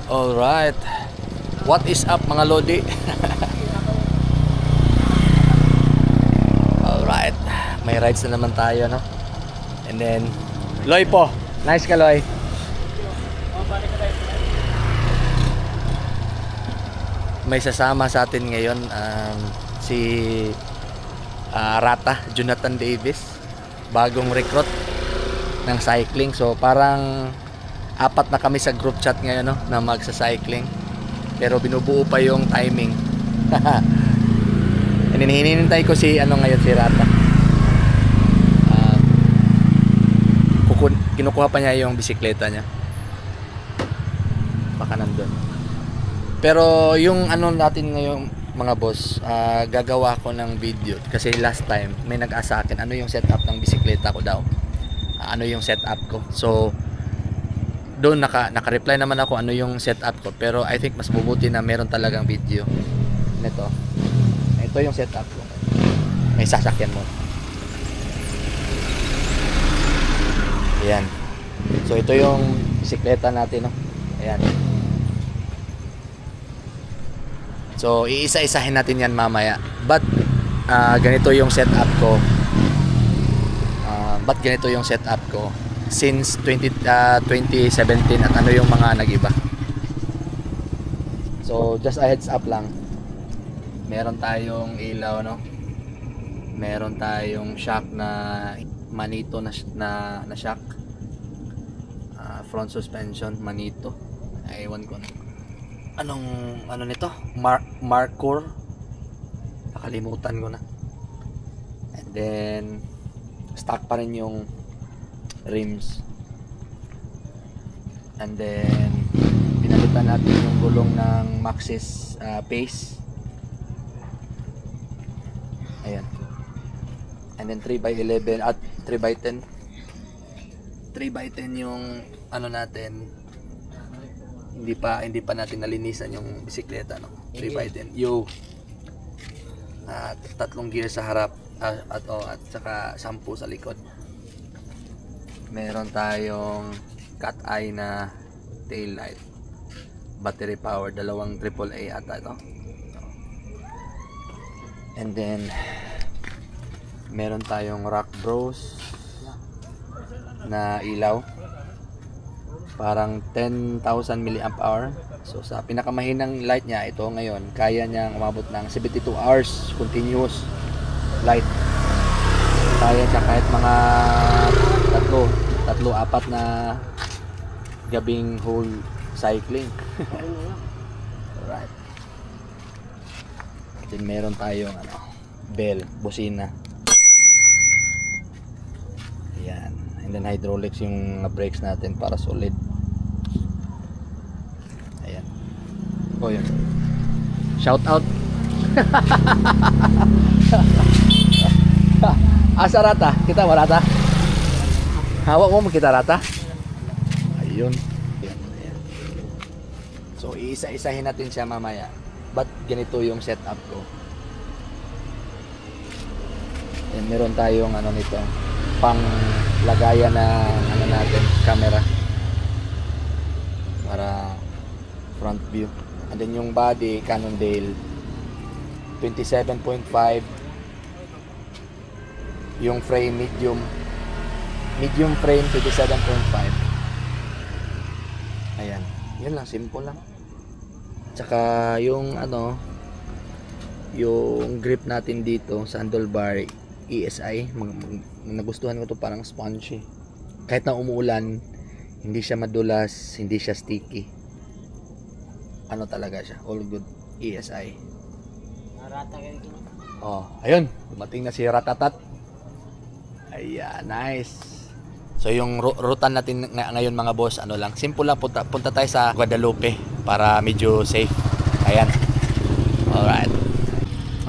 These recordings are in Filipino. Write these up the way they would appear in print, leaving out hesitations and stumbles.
Alright. What is up mga lodi? Alright. May rides na naman tayo, no? And then Loy po. Nice ka, Loy. May sasama sa atin ngayon si Rata, Jonathan Davis. Bagong recruit ng cycling. So parang apat na kami sa group chat ngayon, no, na magsa-cycling. Pero binubuo pa yung timing. And then hinihintay ko si ngayon si Rata. Kinukuha pa niya yung bisikleta niya. Baka nandun. Pero yung natin ngayon mga boss, gagawa ko ng video kasi last time may nag-asa akin ano yung setup ng bisikleta ko daw. Ano yung setup ko. So doon naka-reply naman ako ano yung setup ko, pero I think mas mabuti na meron talagang video nito. Ito yung setup ko. May sasakyan mo. Ayan. So ito yung bisikleta natin, no. Ayan. So iisa-isahin natin yan mamaya. But ganito yung setup ko. Ganito yung setup ko since 2017 at ano yung mga nag-iba. So just a heads up lang, meron tayong ilaw, no, meron tayong shock na Manito na shock, front suspension Manito, ewan ko anong nito, Marcor, nakalimutan ko na. And then stock pa rin yung rims. And then pinalitan natin yung gulong ng Maxxis Pace. Ayan. And then 3x11 at 3x10. 3x10 yung natin. Hindi pa natin nalinisan yung bisikleta, no. 3x10. Tatlong gear sa harap at saka 10 sa likod. Meron tayong cat eye na tail light, battery power, dalawang AAA ata ito. And then meron tayong Rock Bros na ilaw, parang 10,000 mAh. So sa pinakamahinang light niya, ito ngayon kaya niyang umabot ng 72 hours continuous light. Kaya siya kahit mga tatlo, apat na gabing whole cycling. Alright. Then meron tayong bell, busina. Ayan. And then hydraulics yung brakes natin para solid. Ayan. O yun. Shout out. Asa Rata? Kita mo Rata? Hawak mo kita Rata? Ayun. Ayan. So iisa-isahin natin siya mamaya. But ganito yung setup ko. And meron tayong nito, pang lagayan na natin, camera para front view. And then yung body, Cannondale 27.5. Yung frame medium frame 27.5. Ayan, yun lang, simple lang. Tsaka yung yung grip natin dito sa handlebar, ESI, nagustuhan ko to, parang spongy. Kahit na umuulan, hindi siya madulas, hindi siya sticky. Talaga siya, all good, ESI. Oh, ayun, dumating na si Ratatat. Ayan, nice. So yung rutan natin ngayon mga boss, lang, simple lang, punta tayo sa Guadalupe para medyo safe. Ayan. Alright.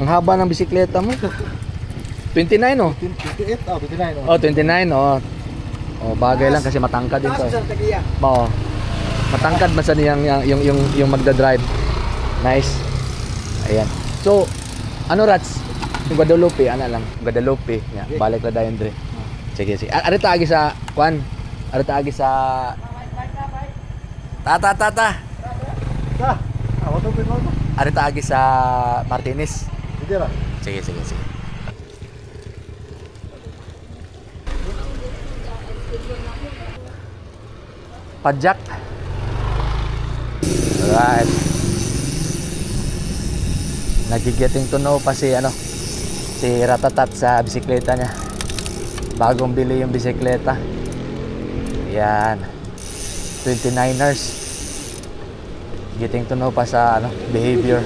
Ang haba ng bisikleta mo. 29 oh. 28 oh, 29 oh. Oh, 29 oh. Oh, bagay lang kasi matangkad din to. Oo. Matangkad man sa yung magda-drive. Nice. Ayan. So, Rats? Yung Guadalupe, lang. Guadalupe. Yeah, balik na dayon dre. Sige. Arita agi sa Kwan. Arita agi sa Tata. Ako to pinol mo. Arita agi sa Martinez. Hindi ra. Sige, sige, sige. Padjak. Alright. Nagigetting to know pa si ano, si Ratatat sa bisikleta niya. Bagong bili yung bisikleta. Yan. 29ers. Getting to know pa sa ano, behavior.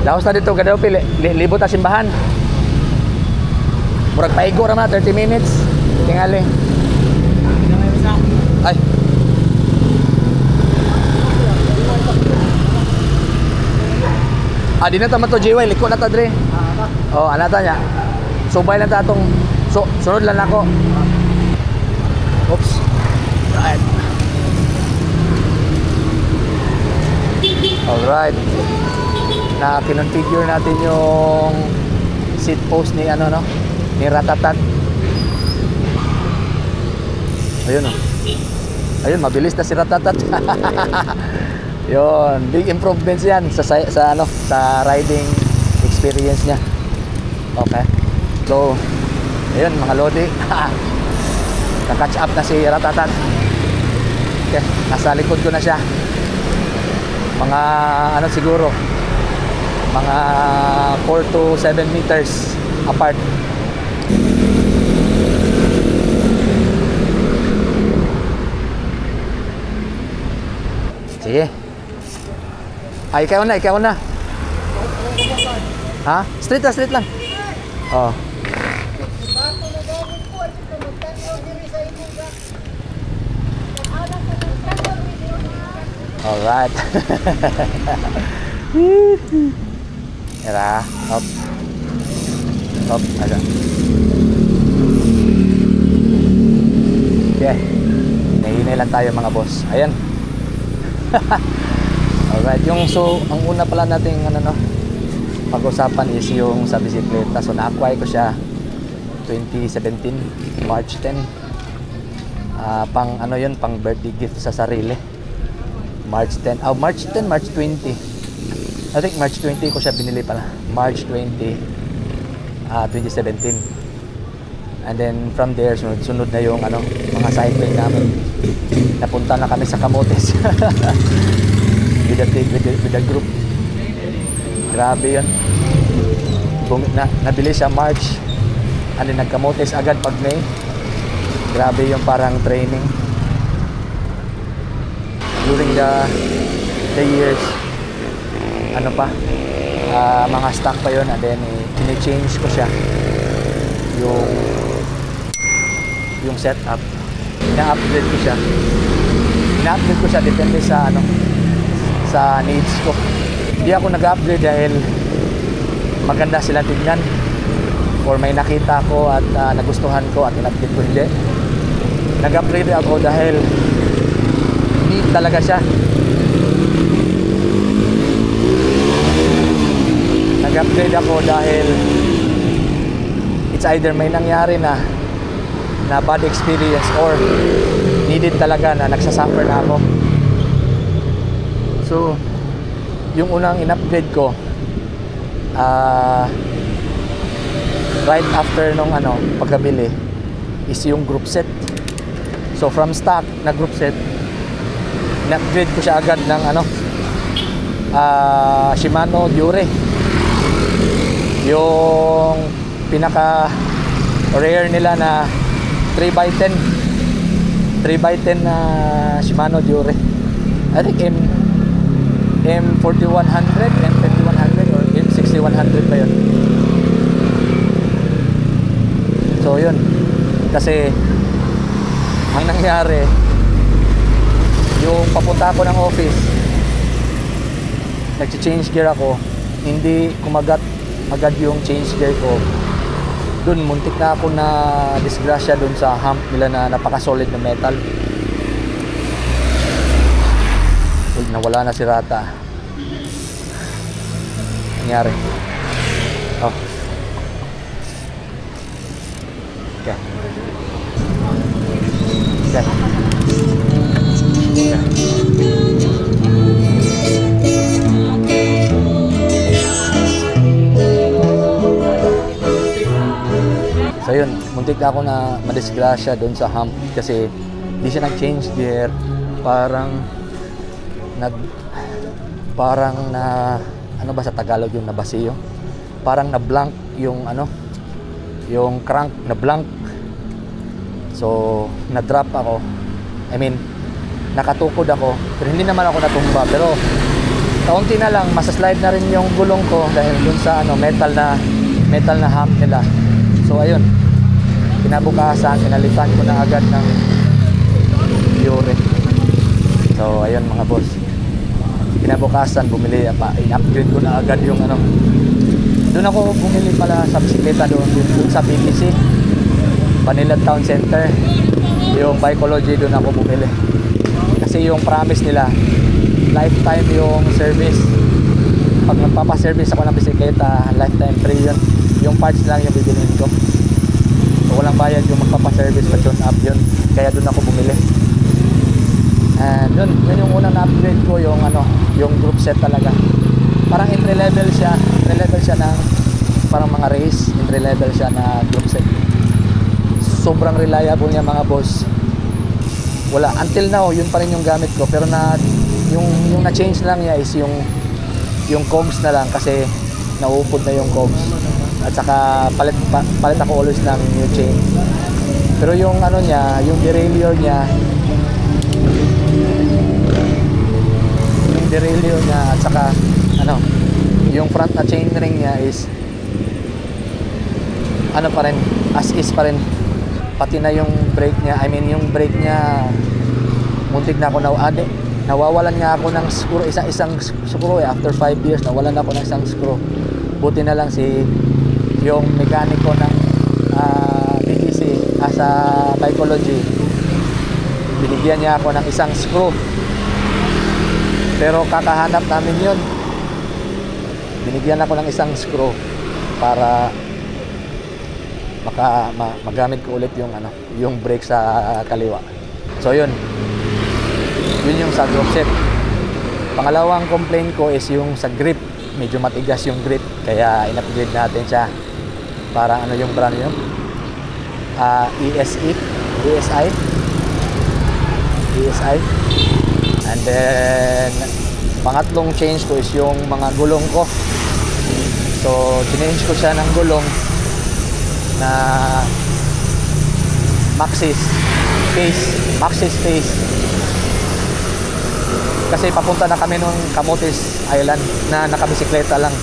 Daos na dito kada pili libot ta simbahan. Murag paigo ra na 30 minutes. Tingali. Ay. Di na ta man to JY, liko na ta dre. Oh, anata nya. Subay lang ta atong sunod lang ako. Oops. Right. Alright. Na kinonfigure natin yung seat post ni ano no, ni Ratatat. Ayun oh. Ayun, mabilis na si Ratatat. Yun, big improvements yan sa ano, sa riding experience niya. Okay. So, ayun mga lodi. Na-catch up na si Ratatat. Okay, nasa likod ko na siya. Mga ano siguro, mga 4 to 7 meters apart. Sige. Ay, ikaw na, ikaw na. Ha? Straight lang. Oh. Alright. Era, up. Up, agak. Okay. Hinay-hinay lang tayo mga boss. Ayan. Alright, yung ang una pala nating ano no, pag-usapan is yung sa bisikleta. So na-acquire ko siya 2017 March 10. Pang ano yun, pang birthday gift sa sarili. March 10. March 10, March 20. I think March 20 ko siya binili pala. March 20 2017. And then from there sunod na yung ano, mga cycling namin. Napunta na kami sa Camotes. with the group. Grabe yun. Nabili siya March. And then nagkamotes agad pag May. Grabe yung parang training. During the years, ano pa, mga stock pa yun. And then change ko siya yung setup. Ina-upgrade ko siya. Depende sa ano, sa needs ko. Hindi ako nag-upgrade dahil maganda sila tingnan or may nakita ko at nagustuhan ko at in-upgrade ko. Hindi. Nag-upgrade ako dahil need talaga siya. Nag-upgrade ako dahil it's either may nangyari na bad experience or needed talaga na nagsasuffer na ako. So, yung unang in-upgrade ko right after nung ano, pagkabili is yung group set. So, from stock na group set, in-upgrade ko siya agad ng ano, Shimano Dure. Yung pinaka rare nila na 3x10 na Shimano Dure. I think M4100, M5100 or M6100 ba yun. So yun, kasi ang nangyari, yung papunta ko ng office, nag-change gear ako, hindi kumagat agad yung change gear ko. Dun muntik na ako na disgrasya dun sa hump nila na napaka-solid na metal. Uy, nawala na si Rata. Nangyari. Oh. So yun, muntik na ako na madisgrasya doon sa hump kasi di siya nag-change gear. Parang na ano ba sa Tagalog yung nabasiyo? Parang na blank yung yung crank na blank. So na-drop ako. I mean, nakatukod ako, pero hindi naman ako natumba, pero kaunti na lang masaslide na rin yung gulong ko dahil dun sa metal na hump nila. So ayun, kinabukasan pinalitan ko na agad ng Fiore. So ayun mga boss, kinabukasan bumili pa, in-upgrade ko na agad yung doon ako bumili pala sa bisikleta doon sa PBC Manila Town Center, yung Bikeology. Doon ako bumili kasi yung promise nila lifetime yung service. Pag nagpapaservice ako ng bisikleta, lifetime free yun. Yung parts lang yung bibilhin ko, so walang bayad yung magpapaservice pa, tune up yun. Kaya doon ako bumili. And yun yung unang na-upgrade ko, yung group set talaga. Parang entry level siya ng parang mga race, entry level siya na group set. Sobrang reliable niya mga boss. Wala, until now yun pa rin yung gamit ko, pero yung na-change lang niya is yung cogs na lang kasi naupod na yung cogs. At saka palit ako always ng new chain. Pero yung niya, yung derailleur niya at saka yung front na chain ring niya is pa rin, as is pa rin. Pati na yung brake niya, I mean yung brake niya, muntik na ako nawawalan nga ako ng screw, isang screw after 5 years nawalan ako ng isang screw. Buti na lang yung mekaniko ng BTC sa Bikeology, binigyan niya ako ng isang screw, pero kakahanap namin yun. Binigyan ako ng isang screw para magamit ko ulit yung brake sa kaliwa. So yun yung sa group set. Pangalawang complaint ko is yung sa grip. Medyo matigas yung grip, kaya in-upgrade natin siya. Parang yung brand yun? ESI. And then pangatlong change ko is yung mga gulong ko. So change ko siya ng gulong na Maxxis Pace. Kasi papunta na kami nung Camotes Island na nakabisikleta lang.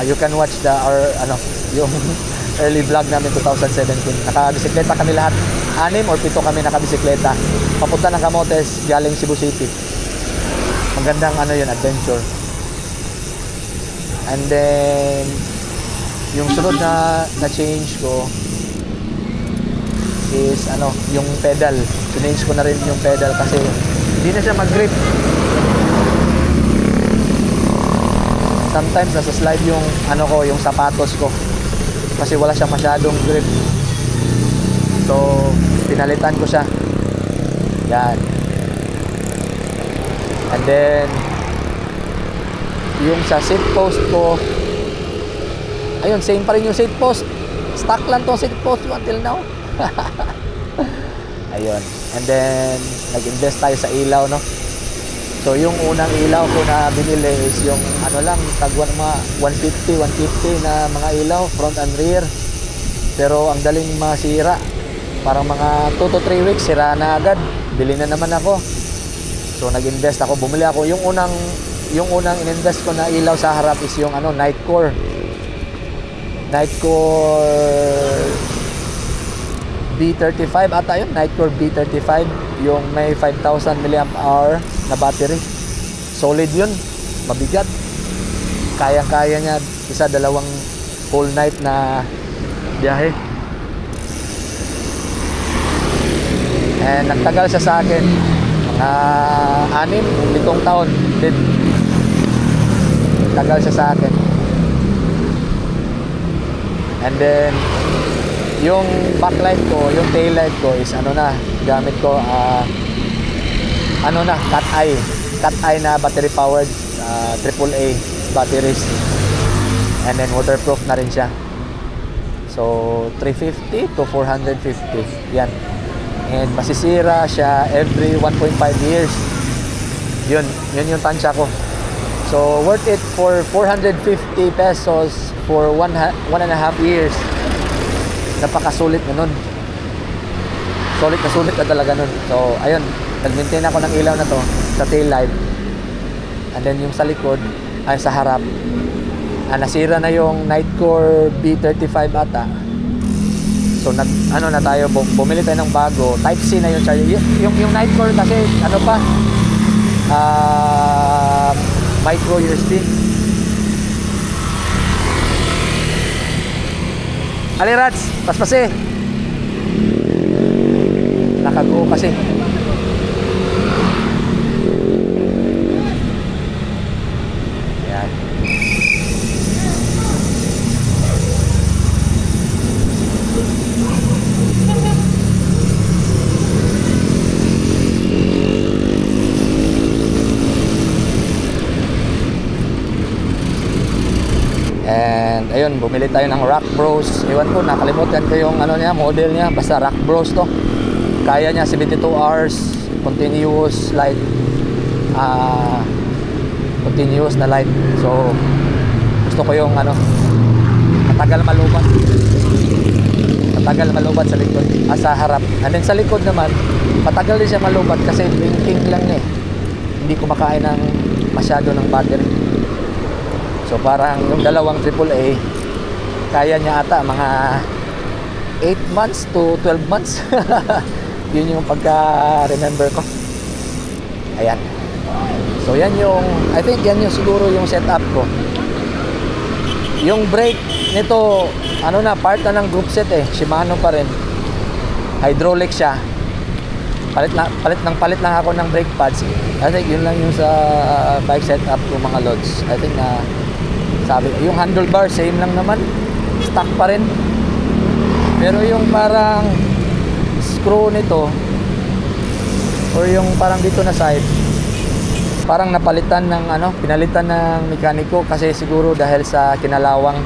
You can watch yung early vlog namin 2017. Nakabisikleta kami lahat. 6 or 7 kami nakabisikleta. Papunta ng Camotes galing Cebu City. Magandang adventure. And then yung sunod na change ko is yung pedal. Change ko na rin yung pedal kasi hindi na siya mag-grip. Sometimes nasa slide yung yung sapatos ko kasi wala siyang masyadong grip. So pinalitan ko siya. Yan. And then yung sa seat post ko, ayun, same pa rin yung seat post. Stock lang tong seat post until now. Ayun. And then nag-invest tayo sa ilaw, no? So yung unang ilaw ko na binili is yung tagwan mga 150 na mga ilaw, front and rear. Pero ang daling masira. Parang mga 2 to 3 weeks sira na agad. Bili na naman ako. So nag-invest ako, bumili ako yung unang ininvest ko na ilaw sa harap is yung Nightcore B35 ata yun, Nightcore B35, yung may 5,000 mAh na battery. Solid yun, mabigat, kaya niya dalawang whole night na biyahe. And nagtagal siya sa akin, mga 6-7 taon din. Tagal siya sa akin. And then yung backlight ko, yung tail light ko is gamit ko cat eye na battery powered, AAA batteries. And then waterproof na rin siya. So 350 to 450 yan. And masisira siya every 1.5 years. Yun yung tansya ko. So worth it for 450 pesos for 1.5 years. Napakasulit na nun. Sulit na talaga nun. So ayun, nag-maintain ako ng ilaw na to sa tail light. And then yung sa likod, ay sa harap, nasira na yung Nitecore B35 ata. So ano na tayo, bumili tayo ng bago. Type C na yung charger. Yung Nitecore kasi ano pa, micro USB. Ali Rats, paspasi. Nakago kasi. Ayan. And ayun, bumili tayo ng Rock Bros. Iwan ko, nakalimutan ko yung ano niya, model niya. Basta Rock Bros to. Kaya niya 72 hours continuous light. Continuous na light. So gusto ko yung ano, matagal malubat sa likod, sa harap. And then sa likod naman, matagal din siya malubat kasi blinking lang niya eh. Hindi kumakain ng masyado ng battery. So parang yung dalawang AAA, kaya niya ata mga 8 months to 12 months. Yun yung pagka-remember ko. Ayan. So yan yung, I think yan yung siguro yung setup ko. Yung brake nito, ano na, part na ng group set eh. Shimano pa rin. Hydraulic siya. Palit lang ako ng brake pads. I think yun lang yung sa bike setup ko mga lods. I think na sabi, yung handlebar same lang naman, stock pa rin. Pero yung parang screw nito or yung parang dito na side, parang napalitan ng ano, pinalitan ng mekaniko kasi siguro dahil sa kinalawang.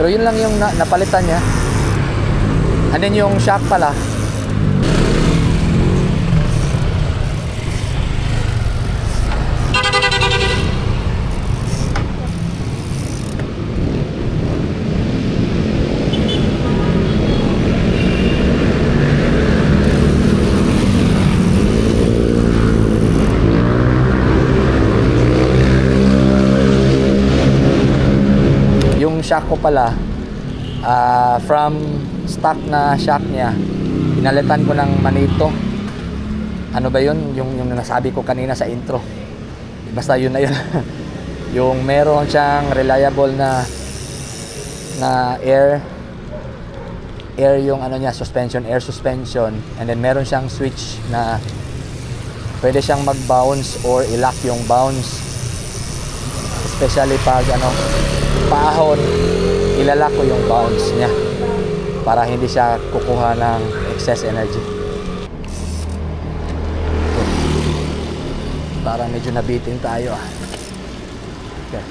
Pero yun lang yung napalitan niya. And then yung shock pala, shock ko pala, from stock na shock niya, pinalitan ko ng Manito. Ano ba yun? Yung nasabi ko kanina sa intro. Basta yun na yun. Yung meron siyang reliable na air yung ano niya, suspension, air suspension. And then meron siyang switch na pwede siyang mag-bounce or i-lock yung bounce. Especially pag ano, paahon, ilalak ko yung bounce niya para hindi siya kukuha ng excess energy. Para medyo nabitin tayo ah. Okay.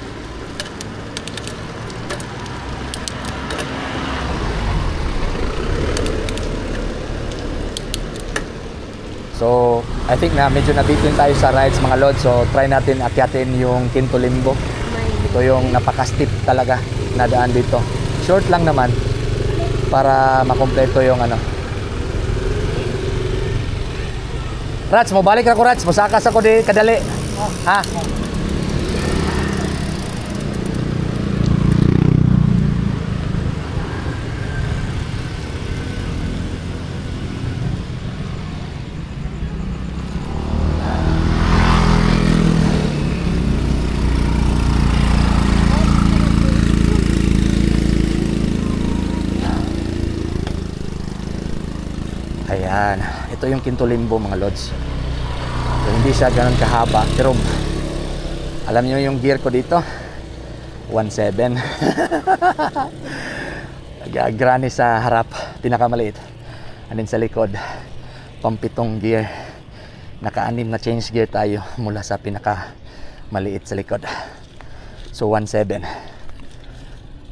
So, I think na medyo nabitin tayo sa rides mga lods. So, try natin akyatin yung Quinto Limbo. Ito yung napaka-steep talaga na daan dito. Short lang naman para makompleto yung ano. Rats, mo balik ako Rats. Musakas ako di kadali. Ha? Ayan, ito yung Quinto Limbo mga lods. So, hindi siya ganun kahaba, pero alam niyo yung gear ko dito 1.7. Granny sa harap, pinakamaliit. And then sa likod, pampitong gear. Naka-anim na change gear tayo mula sa pinakamaliit sa likod. So 1.7.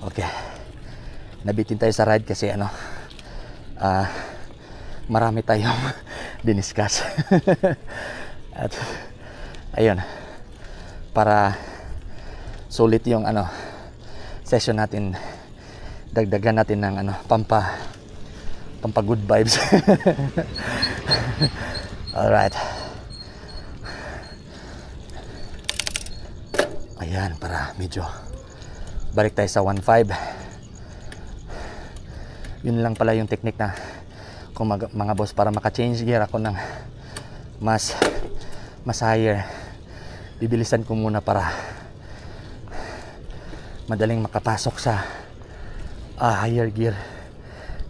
Okay. nabitin tayo sa ride kasi ano, marami tayong diniscuss. At ayun, para sulit yung ano session natin, dagdagan natin ng ano pampa good vibes. Alright. Ayan, para medyo balik tayo sa 1.5. Yun lang pala yung technique na kung mga boss, para maka-change gear ako ng mas higher, bibilisan ko muna para madaling makapasok sa higher gear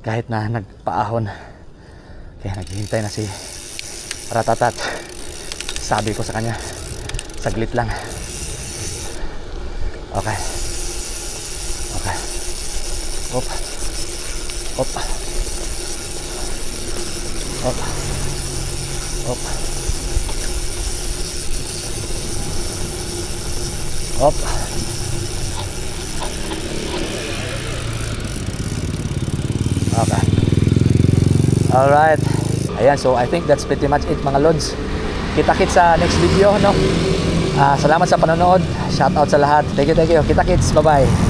kahit na nagpaahon. Kaya naghihintay na si Ratatat. Sabi ko sa kanya, saglit lang. Okay. Hop. Hop. Hop. Hop. Hop. Okay. Alright. Ayan, so I think that's pretty much it mga lods. Kita-kits sa next video, no? Salamat sa panonood. Shout out sa lahat. Thank you. Kita-kits. Bye-bye.